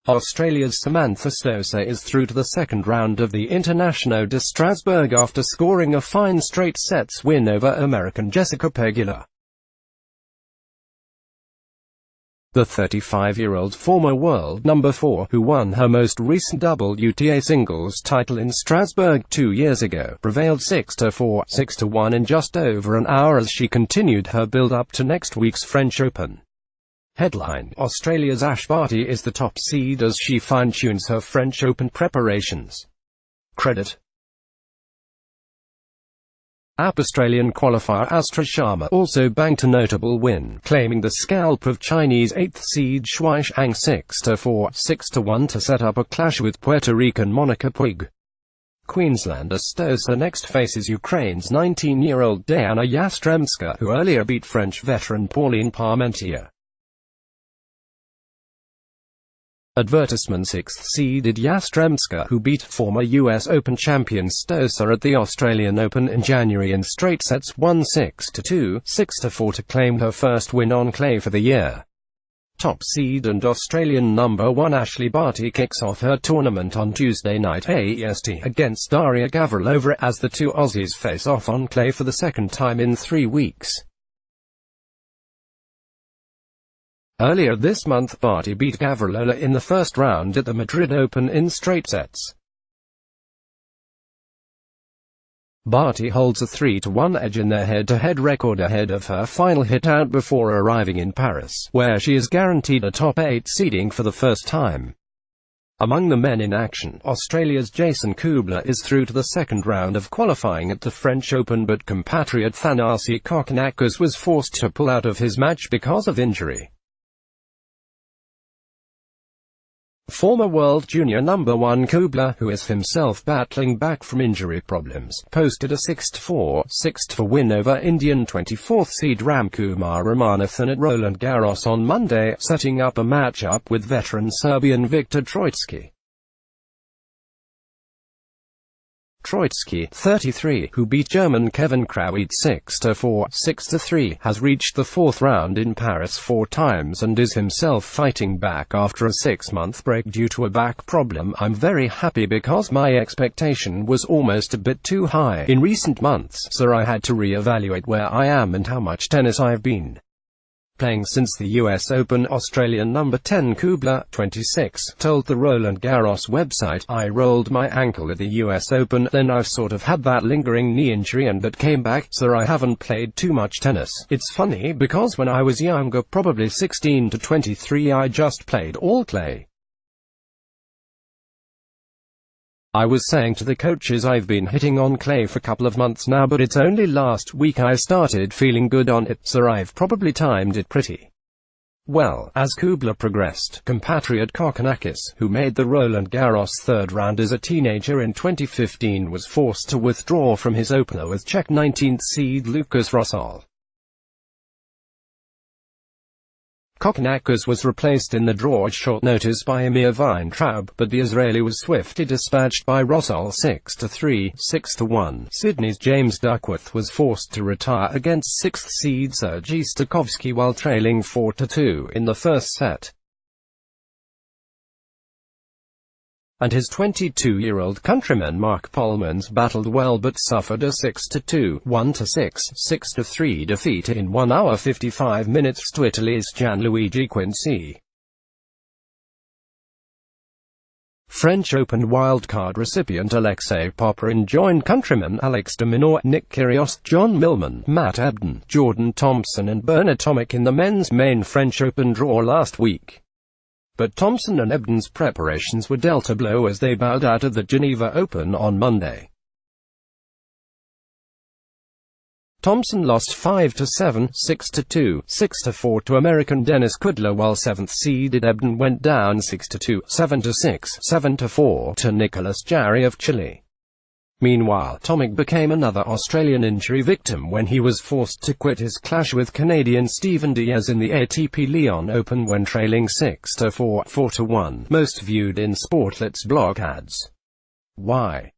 Australia's Samantha Stosur is through to the second round of the International de Strasbourg after scoring a fine straight sets win over American Jessica Pegula. The 35-year-old former world number 4, who won her most recent WTA singles title in Strasbourg 2 years ago, prevailed 6-4, 6-1 in just over an hour as she continued her build-up to next week's French Open. Headline: Australia's Barty is the top seed as she fine-tunes her French Open preparations. Credit: Australian qualifier Astra Sharma also banked a notable win, claiming the scalp of Chinese 8th seed Shui Shang 6-4, 6-1 to set up a clash with Puerto Rican Monica Puig. Queenslander Stosur next faces Ukraine's 19-year-old Diana Yastremska, who earlier beat French veteran Pauline Parmentier. Advertisement: 6th-seeded Yastremska, who beat former US Open champion Stosur at the Australian Open in January in straight sets, won 6-2, 6-4 to claim her first win on clay for the year. Top seed and Australian number 1 Barty kicks off her tournament on Tuesday night AEST against Daria Gavrilova as the two Aussies face off on clay for the second time in 3 weeks. Earlier this month, Barty beat Gavrilova in the first round at the Madrid Open in straight sets. Barty holds a 3-1 edge in their head-to-head record ahead of her final hit-out before arriving in Paris, where she is guaranteed a top 8 seeding for the first time. Among the men in action, Australia's Jason Kubler is through to the second round of qualifying at the French Open, but compatriot Thanasi Kokkinakis was forced to pull out of his match because of injury. Former world junior number 1 Kubler, who is himself battling back from injury problems, posted a 6-4, 6-4 win over Indian 24th seed Ramkumar Ramanathan at Roland Garros on Monday, setting up a matchup with veteran Serbian Viktor Troicki. Troicki, 33, who beat German Kevin Krawietz 6-4, 6-3, has reached the fourth round in Paris 4 times and is himself fighting back after a 6-month break due to a back problem. I'm very happy because my expectation was almost a bit too high in recent months, so I had to re-evaluate where I am and how much tennis I've been playing since the US Open. Australian number 10 Kubler, 26, told the Roland Garros website, "I rolled my ankle at the US Open, then I've sort of had that lingering knee injury and that came back, so I haven't played too much tennis. It's funny, because when I was younger, probably 16 to 23, I just played all clay. I was saying to the coaches I've been hitting on clay for a couple of months now, but it's only last week I started feeling good on it, so I've probably timed it pretty well." As Kubler progressed, compatriot Kokkinakis, who made the Roland Garros third round as a teenager in 2015, was forced to withdraw from his opener with Czech 19th seed Lukas Rosol. Kokkinakis was replaced in the draw at short notice by Amir Weintraub, but the Israeli was swiftly dispatched by Rosol 6-3, 6-1. Sydney's James Duckworth was forced to retire against 6th seed Sergei Stakhovsky while trailing 4-2 in the first set. And his 22-year-old countryman Mark Polmans battled well but suffered a 6-2, 1-6, 6-3 defeat in 1 hour 55 minutes to Italy's Gianluigi Quincy. French Open wildcard recipient Alexei Popyrin joined countrymen Alex de Minaur, Nick Kyrgios, John Millman, Matt Ebden, Jordan Thompson and Bernard Tomic in the men's main French Open draw last week. But Thompson and Ebden's preparations were dealt a blow as they bowed out of the Geneva Open on Monday. Thompson lost 5-7, 6-2, 6-4 to American Dennis Kudla, while 7th-seeded Ebden went down 6-2, 7-6, 7-4 to Nicolas Jarry of Chile. Meanwhile, Tomic became another Australian injury victim when he was forced to quit his clash with Canadian Steven Diaz in the ATP Lyon Open when trailing 6-4, 4-1. Most viewed in Sportlet's blog ads. Why?